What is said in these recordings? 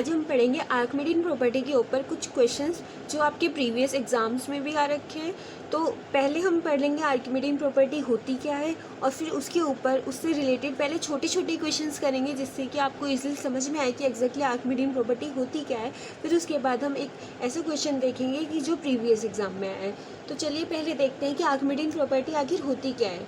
आज हम पढ़ेंगे आर्किमिडीन प्रॉपर्टी के ऊपर कुछ क्वेश्चंस जो आपके प्रीवियस एग्जाम्स में भी आ रखे हैं। तो पहले हम पढ़ लेंगे आर्किमिडीन प्रॉपर्टी होती क्या है, और फिर उसके ऊपर उससे रिलेटेड पहले छोटे छोटे क्वेश्चंस करेंगे जिससे कि आपको इजीली समझ में आए कि एग्जैक्टली आर्किमिडीन प्रॉपर्टी होती क्या है। फिर उसके बाद हम एक ऐसा क्वेश्चन देखेंगे कि जो प्रीवियस एग्जाम में आया है। तो चलिए पहले देखते हैं कि आर्किमिडीन प्रॉपर्टी आखिर होती क्या है।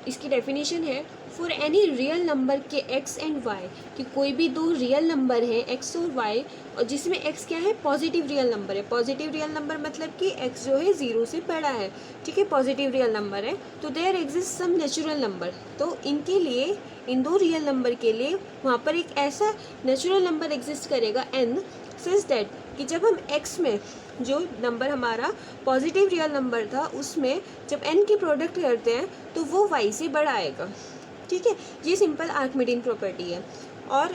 इसकी डेफिनेशन है फॉर एनी रियल नंबर के एक्स एंड वाई, कि कोई भी दो रियल नंबर हैं एक्स और वाई, और जिसमें एक्स क्या है, पॉजिटिव रियल नंबर है। पॉजिटिव रियल नंबर मतलब कि एक्स जो है ज़ीरो से बड़ा है, ठीक है, पॉजिटिव रियल नंबर है। तो there exist some natural number, तो इनके लिए, इन दो रियल नंबर के लिए वहाँ पर एक ऐसा नेचुरल नंबर एग्जिस्ट करेगा n, सच दैट कि जब हम x में जो नंबर हमारा पॉजिटिव रियल नंबर था उसमें जब n की प्रोडक्ट करते हैं तो वो y से बड़ा आएगा, ठीक है। ये सिंपल आर्किमिडीन प्रॉपर्टी है। और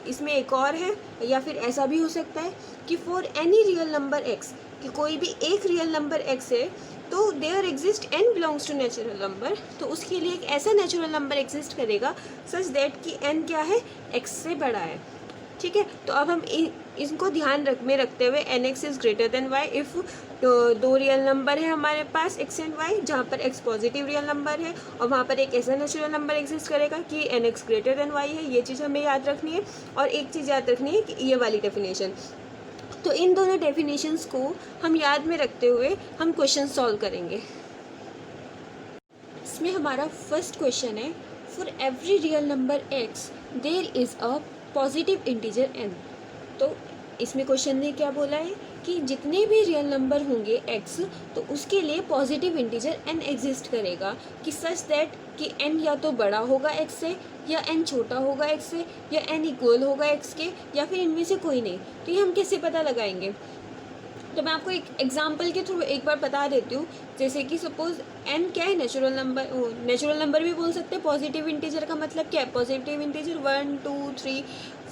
इसमें एक और है, या फिर ऐसा भी हो सकता है कि for any real number x, कि कोई भी एक रियल नंबर x है तो there exist n belongs to natural number, तो उसके लिए एक ऐसा नेचुरल नंबर एग्जिस्ट करेगा सच दैट कि n क्या है, x से बड़ा है, ठीक है। तो अब हम इनको ध्यान में रखते हुए nx is greater then y if दो रियल नंबर है हमारे पास x एंड y, जहाँ पर x पॉजिटिव रियल नंबर है और वहाँ पर एक ऐसा नेचुरल नंबर एग्जिस्ट करेगा कि nx ग्रेटर देन y है। ये चीज़ हमें याद रखनी है। और एक चीज़ याद रखनी है कि ये वाली डेफिनेशन, तो इन दोनों डेफिनेशंस को हम याद में रखते हुए हम क्वेश्चन सॉल्व करेंगे। इसमें हमारा फर्स्ट क्वेश्चन है for every real number x there is a positive integer n। तो इसमें क्वेश्चन ने क्या बोला है कि जितने भी रियल नंबर होंगे x, तो उसके लिए पॉजिटिव इंटीजर n एग्जिस्ट करेगा, कि सच दैट कि n या तो बड़ा होगा x से, या n छोटा होगा x से, या n इक्वल होगा x के, या फिर इनमें से कोई नहीं। तो ये हम कैसे पता लगाएंगे? तो मैं आपको एक एग्जांपल के थ्रू एक बार बता देती हूँ। जैसे कि सपोज n क्या है, नेचुरल नंबर, नेचुरल नंबर भी बोल सकते हैं। पॉजिटिव इंटीजर का मतलब क्या है, positive integer 1 2 3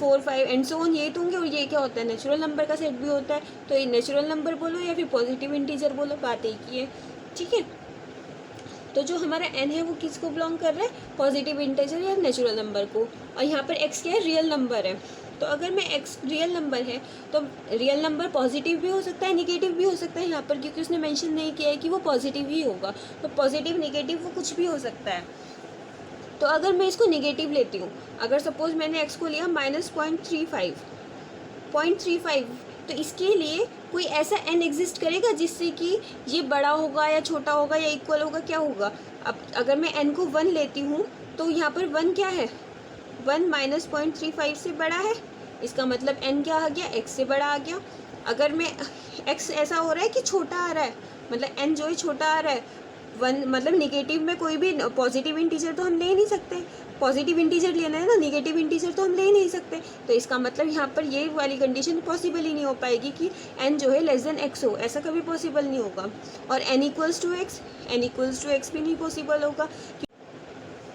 4 5 and so on, ये तो होंगे। और ये क्या होता है, नेचुरल नंबर का सेट भी होता है। तो ये नेचुरल नंबर बोलो या फिर पॉजिटिव इंटीजर बोलो, बात एक ही है, ठीक है। तो जो हमारा n है वो किसको बिलोंग कर रहा है, पॉजिटिव इंटीजर या नेचुरल नंबर को। और यहाँ पर x क्या है, रियल नंबर है। तो अगर मैं x रियल नंबर है तो रियल नंबर पॉजिटिव भी हो सकता है, निगेटिव भी हो सकता है यहाँ पर, क्योंकि उसने मेंशन नहीं किया है कि वो पॉजिटिव ही होगा। तो पॉजिटिव निगेटिव वो कुछ भी हो सकता है। तो अगर मैं इसको निगेटिव लेती हूँ, अगर सपोज मैंने x को लिया -0.35, तो इसके लिए कोई ऐसा n एग्जिस्ट करेगा जिससे कि ये बड़ा होगा या छोटा होगा या इक्वल होगा, क्या होगा। अब अगर मैं n को 1 लेती हूँ तो यहाँ पर 1 क्या है, 1 -0.35 से बड़ा है, इसका मतलब n क्या आ गया, x से बड़ा आ गया। अगर मैं x ऐसा हो रहा है कि छोटा आ रहा है, मतलब n जो है छोटा आ रहा है, 1 मतलब निगेटिव में कोई भी पॉजिटिव इंटीजर तो हम ले नहीं सकते, पॉजिटिव इंटीजर लेना है ना, निगेटिव इंटीजर तो हम ले नहीं सकते। तो इसका मतलब यहाँ पर ये वाली कंडीशन पॉसिबल ही नहीं हो पाएगी कि n जो है लेस देन x हो, ऐसा कभी पॉसिबल नहीं होगा। और n इक्वल्स टू x भी नहीं पॉसिबल होगा,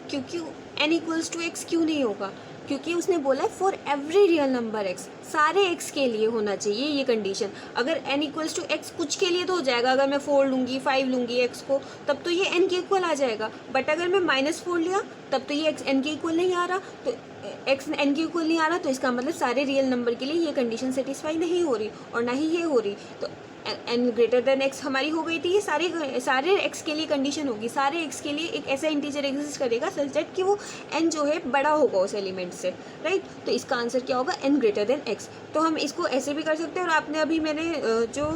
क्योंकि n इक्वल्स टू x क्यों नहीं होगा, क्योंकि उसने बोला है for every real number x, सारे x के लिए होना चाहिए ये कंडीशन। अगर n इक्वल्स टू x कुछ के लिए तो हो जाएगा, अगर मैं 4 लूँगी 5 लूँगी x को, तब तो ये n के इक्वल आ जाएगा। बट अगर मैं -4 लिया तब तो ये x n के इक्वल नहीं आ रहा, तो x n के इक्वल नहीं आ रहा, तो इसका मतलब सारे रियल नंबर के लिए ये कंडीशन सेटिस्फाई नहीं हो रही और ना ही ये हो रही। तो n ग्रेटर देन x हमारी हो गई थी, ये सारे x के लिए कंडीशन होगी। सारे x के लिए एक ऐसा इंटीजर एग्जिस्ट करेगा सच दैट कि वो n जो है बड़ा होगा उस एलिमेंट से, राइट। तो इसका आंसर क्या होगा, n ग्रेटर देन x। तो हम इसको ऐसे भी कर सकते हैं, और आपने अभी मैंने जो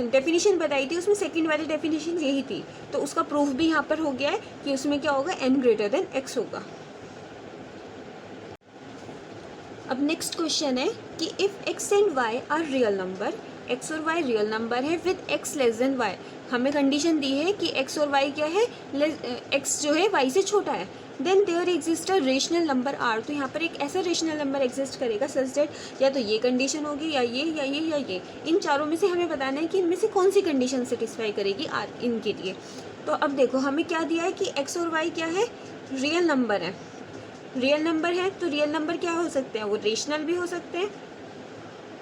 डेफिनेशन बताई थी उसमें सेकंड वाली डेफिनेशन यही थी, तो उसका प्रूफ भी यहाँ पर हो गया है कि उसमें क्या होगा, n ग्रेटर देन x होगा। अब नेक्स्ट क्वेश्चन है कि if x and y are real number, x और y रियल नंबर है with x less than y, हमें कंडीशन दी है कि x और y क्या है, x जो है y से छोटा है, then there exist a rational number r। तो यहाँ पर एक ऐसा रेशनल नंबर एग्जिस्ट करेगा सच दैट या तो ये कंडीशन होगी या ये या ये या ये, इन चारों में से हमें बताना है कि इनमें से कौन सी कंडीशन सेटिस्फाई करेगी r इनके लिए। तो अब देखो हमें क्या दिया है कि x और y क्या है, रियल नंबर है। रियल नंबर है तो रियल नंबर क्या हो सकते हैं, वो रेशनल भी हो सकते हैं,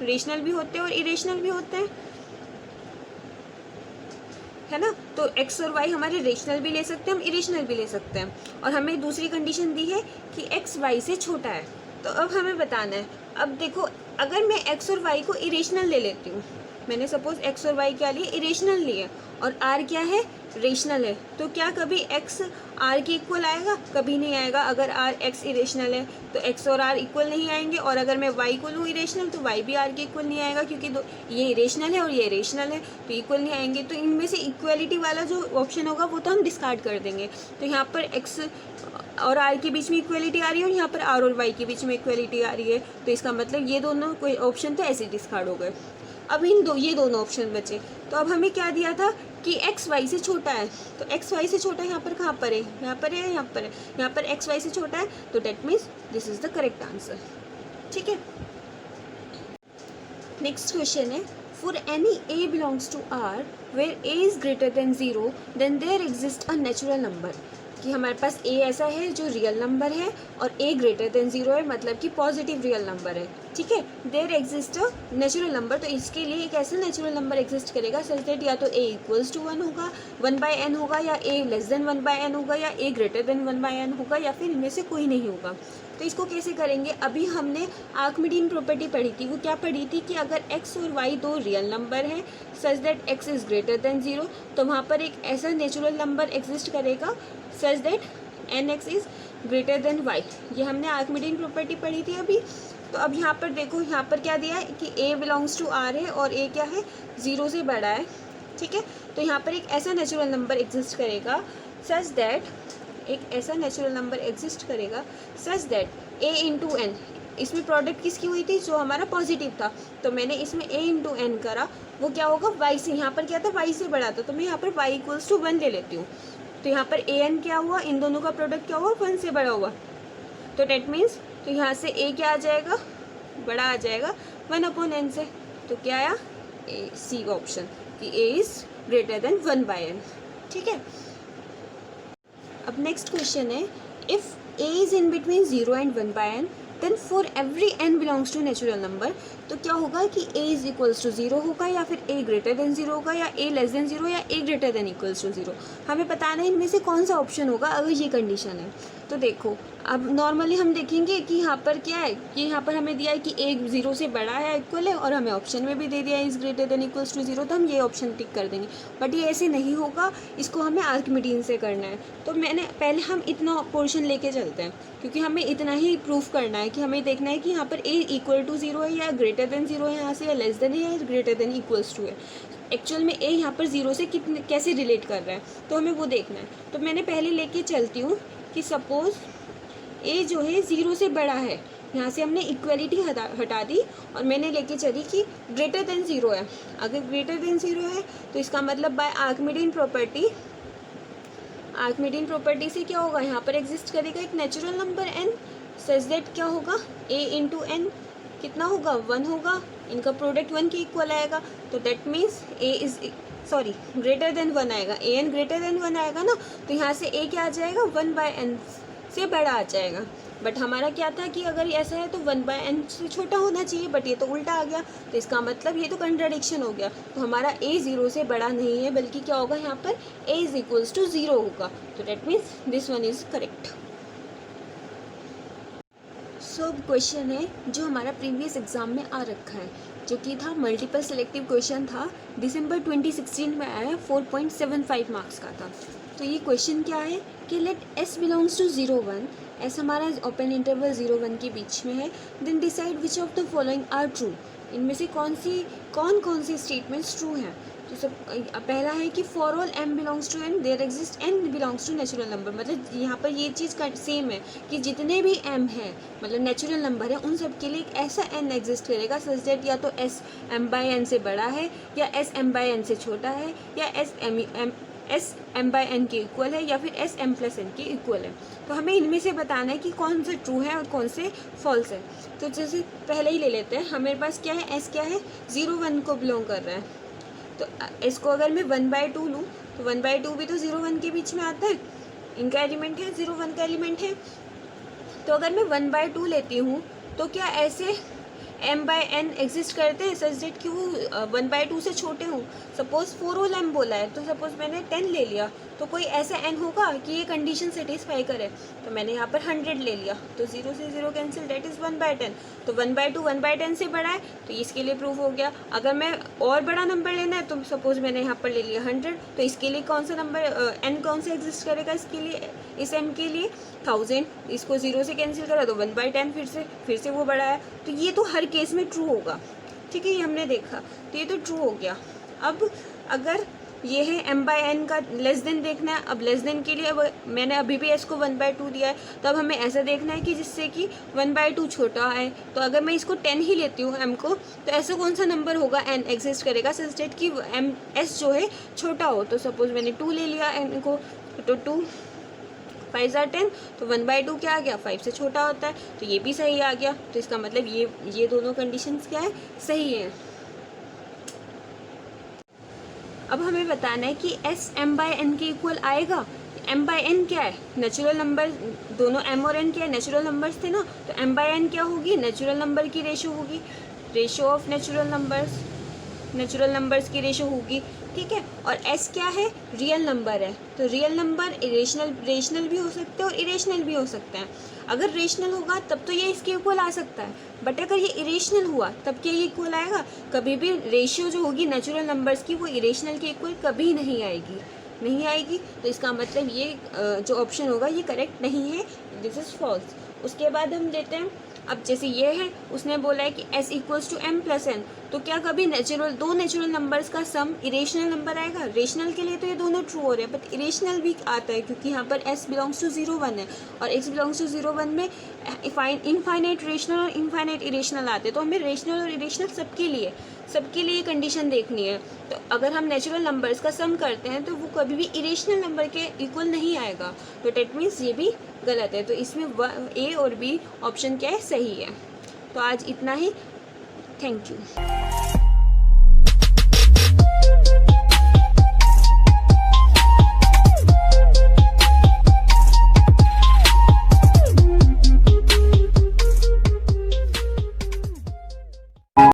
रेशनल भी होते हैं और इरेशनल भी होते हैं, है ना। तो x और y हमारे रेशनल भी ले सकते हैं, हम इरेशनल भी ले सकते हैं। और हमें दूसरी कंडीशन दी है कि x y से छोटा है। तो अब हमें बताना है अब देखो, अगर मैं एक्स और वाई को इरेशनल ले लेती हूँ, मैंने सपोज एक्स और वाई क्या लिए, इरेशनल लिए, और आर क्या है, रेशनल है, तो क्या कभी एक्स आर के इक्वल आएगा? कभी नहीं आएगा। अगर आर एक्स इरेशनल है तो एक्स और आर इक्वल नहीं आएंगे, और अगर मैं वाई को लूँ इरेशनल तो वाई भी आर के इक्वल नहीं आएगा, क्योंकि दो ये इरेशनल है और ये रेशनल है, तो इक्वल नहीं आएंगे। तो इनमें से इक्वलिटी वाला जो ऑप्शन होगा वो तो हम डिस्कार्ड कर देंगे। तो यहाँ पर एक्स और आर के बीच में इक्वलिटी आ रही है और यहाँ पर आर और वाई के बीच में इक्वलिटी आ रही है, तो इसका मतलब ये दोनों कोई ऑप्शन तो ऐसे डिस्कार्ड हो गए। अब ये दोनों ऑप्शन बचे, तो अब हमें क्या दिया था कि एक्स वाई से छोटा है, तो एक्स वाई से छोटा यहाँ पर कहाँ पर है, यहाँ पर है, यहाँ पर है, यहाँ पर एक्स वाई से छोटा है, तो that means this is the correct answer. ठीक है, नेक्स्ट क्वेश्चन है, for any a belongs to R where a is greater than 0 then there exist a natural number, कि हमारे पास ए ऐसा है जो रियल नंबर है और ए ग्रेटर देन 0 है, मतलब कि पॉजिटिव रियल नंबर है। ठीक है, there exist a natural number, तो इसके लिए एक ऐसा नेचुरल नंबर एग्जिस्ट करेगा सच दैट या तो ए इक्वल्स टू 1 होगा, 1/n होगा, या ए लेस देन 1/n होगा, या ए ग्रेटर देन 1/n होगा, या फिर इनमें से कोई नहीं होगा। तो इसको कैसे करेंगे? अभी हमने आर्किमिडीन प्रॉपर्टी पढ़ी थी, वो क्या पढ़ी थी कि अगर x और y दो रियल नंबर हैं such that x is greater than 0, तो वहाँ पर एक ऐसा नेचुरल नंबर एग्जिस्ट करेगा such that nx is greater then y। ये हमने आर्किमिडीन प्रॉपर्टी पढ़ी थी अभी। तो अब यहाँ पर देखो, यहाँ पर क्या दिया है कि a बिलोंग्स टू r है और a क्या है, 0 से बड़ा है। ठीक है, तो यहाँ पर एक ऐसा नेचुरल नंबर एग्जिस्ट करेगा सच दैट, एक ऐसा नेचुरल नंबर एग्जिस्ट करेगा such that a into n, इसमें प्रोडक्ट किसकी हुई थी, जो हमारा पॉजिटिव था, तो मैंने इसमें a इंटू एन करा, वो क्या होगा, y से, यहाँ पर क्या था, y से बड़ा था, तो मैं यहाँ पर y इक्वल्स टू 1 ले लेती हूँ। तो यहाँ पर a n क्या हुआ, इन दोनों का प्रोडक्ट क्या हुआ, 1 से बड़ा हुआ, तो डेट मीन्स, तो यहाँ से a क्या आ जाएगा, बड़ा आ जाएगा 1/n से, तो क्या आया, सी ऑप्शन, कि a is greater than 1/n। ठीक है, अब नेक्स्ट क्वेश्चन है, if a is in between 0 and 1/n then for every n belongs to natural number, तो क्या होगा कि a इज इक्वल्स टू 0 होगा, या फिर a ग्रेटर देन 0 होगा, या a लेस देन 0, या a greater than equals to 0। हमें बताना है इनमें से कौन सा ऑप्शन होगा अगर ये कंडीशन है। तो देखो, अब नॉर्मली हम देखेंगे कि यहाँ पर क्या है, कि यहाँ पर हमें दिया है कि a 0 से बड़ा है, इक्वल है, और हमें ऑप्शन में भी दे दिया है is greater than equals to 0, तो हम ये ऑप्शन टिक कर देंगे। बट ये ऐसे नहीं होगा, इसको हमें आर्किमिडीन से करना है। तो मैंने पहले हम इतना पोर्शन लेके चलते हैं, क्योंकि हमें इतना ही प्रूफ करना है कि हमें देखना है कि यहाँ पर a इक्वल टू 0 है, या ग्रेटर देन 0 है यहाँ से, या लेस देन है, या ग्रेटर देन इक्वल्स टू है। एक्चुअल में a यहाँ पर 0 से कितने कैसे रिलेट कर रहा है, तो हमें वो देखना है। तो मैंने पहले लेके चलती हूँ कि सपोज़ a जो है 0 से बड़ा है, यहाँ से हमने इक्वलिटी हटा दी और मैंने लेके चली कि ग्रेटर देन 0 है। अगर ग्रेटर देन 0 है तो इसका मतलब बाय आर्किमिडीन प्रॉपर्टी से क्या होगा, यहाँ पर एग्जिस्ट करेगा एक natural number n such that क्या होगा, a इंटू एन कितना होगा, 1 होगा, इनका प्रोडक्ट 1 के इक्वल आएगा, तो that means a is greater then 1 आएगा, a n ग्रेटर देन 1 आएगा ना, तो यहाँ से a क्या आ जाएगा, 1/n से बड़ा आ जाएगा। बट हमारा क्या था कि अगर ऐसा है तो 1/n से छोटा होना चाहिए, बट ये तो उल्टा आ गया, तो इसका मतलब ये तो कंट्राडिक्शन हो गया। तो हमारा a 0 से बड़ा नहीं है, बल्कि क्या होगा, यहाँ पर a इज इक्वल्स टू 0 होगा, तो that means this one is correct. So question है जो हमारा प्रीवियस एग्जाम में आ रखा है, जो कि था मल्टीपल सेलेक्टिव क्वेश्चन था, दिसंबर 2016 में आया, 4.75 मार्क्स का था। तो ये क्वेश्चन क्या है कि let s belongs to 0 1, s हमारा ओपन इंटरवल 0 1 के बीच में है, then decide which of the following are true, इनमें से कौन कौन सी स्टेटमेंट्स ट्रू हैं। तो सब पहला है कि for all m belongs to n there exist n belongs to natural number, मतलब यहाँ पर ये चीज़ का सेम है कि जितने भी m हैं मतलब नेचुरल नंबर है, उन सब के लिए एक ऐसा n एग्जिस्ट करेगा सच दैट या तो s m/n से बड़ा है, या s m/n से छोटा है, या s m/n के इक्वल है, या फिर s m+n के इक्वल है। तो हमें इनमें से बताना है कि कौन से ट्रू है और कौन से फॉल्स है। तो जैसे पहले ही ले लेते हैं, हमारे पास क्या है, s क्या है, 0 1 को बिलोंग कर रहा है, तो इसको अगर मैं 1/2 लूँ तो 1/2 भी तो 0 1 के बीच में आता है, इनका एलिमेंट है, 0 1 का एलिमेंट है। तो अगर मैं 1/2 लेती हूँ तो क्या ऐसे m/n एग्जिस्ट करते हैं सच दैट कि वो 1/2 से छोटे हों। सपोज 4 होल m बोला है, तो सपोज मैंने 10 ले लिया, तो कोई ऐसा n होगा कि ये कंडीशन सेटिस्फाई करे, तो मैंने यहाँ पर 100 ले लिया, तो 0 से 0 कैंसिल, दैट इज़ 1/10। तो 1/2 1/10 से बड़ा है, तो इसके लिए प्रूफ हो गया। अगर मैं और बड़ा नंबर लेना है, तो सपोज मैंने यहाँ पर ले लिया 100, तो इसके लिए कौन सा नंबर n कौन सा एग्जिस्ट करेगा इसके लिए, इस m के लिए 1000। इसको 0 से कैंसिल करा तो 1/10 फिर से वो बड़ा है, तो ये तो हर केस में ट्रू होगा। ठीक है, ये हमने देखा, तो ये तो ट्रू हो गया। अब अगर ये है m/n का लेस देन देखना है, अब लेस देन के लिए अब मैंने अभी भी s को 1/2 दिया है, तो अब हमें ऐसा देखना है कि जिससे कि 1/2 छोटा है। तो अगर मैं इसको 10 ही लेती हूँ m को, तो ऐसा कौन सा नंबर होगा n एग्जिस्ट करेगा सच दैट कि s जो है छोटा हो। तो सपोज मैंने 2 ले लिया n को, तो 2 5 are 10, तो 1/2 क्या आ गया, 5 से छोटा होता है, तो ये भी सही आ गया। तो इसका मतलब ये दोनों कंडीशंस क्या है, सही है। अब हमें बताना है कि s m/n के इक्वल आएगा। m/n क्या है, नेचुरल नंबर, दोनों m और n क्या है, नेचुरल नंबर्स थे ना, तो m/n क्या होगी, नेचुरल नंबर की रेशो होगी, रेशो ऑफ नेचुरल नंबर्स की रेशो होगी। ठीक है, और s क्या है, रियल नंबर है, तो रियल नंबर रेशनल भी हो सकते हैं और इरेशनल भी हो सकते हैं। अगर रेशनल होगा तब तो ये इसके इक्वल आ सकता है, बट अगर ये इरेशनल हुआ तब क्या ये इक्वल आएगा, कभी भी रेशियो जो होगी नेचुरल नंबर्स की वो इरेशनल के इक्वल कभी नहीं आएगी। तो इसका मतलब ये जो ऑप्शन होगा ये करेक्ट नहीं है, दिस इज़ फॉल्स। उसके बाद हम लेते हैं, अब जैसे ये है, उसने बोला है कि s इक्वल्स टू m+n, तो क्या कभी दो नेचुरल नंबर्स का सम इरेशनल नंबर आएगा। रेशनल के लिए तो ये दोनों ट्रू हो रहे हैं, बट इरेशनल भी आता है क्योंकि यहाँ पर s बिलोंग्स टू 0 1 है और x बिलोंग्स टू 0 1 में इनफाइनाइट रेशनल और इनफाइनाइट इरेशनल आते हैं। तो हमें रेशनल और इरेशनल सबके लिए कंडीशन देखनी है। तो अगर हम नेचुरल नंबर्स का सम करते हैं तो वो कभी भी इरेशनल नंबर के इक्वल नहीं आएगा, तो डेट मीन्स ये भी गलत है। तो इसमें A और B ऑप्शन क्या है, सही है। तो आज इतना ही, थैंक यू।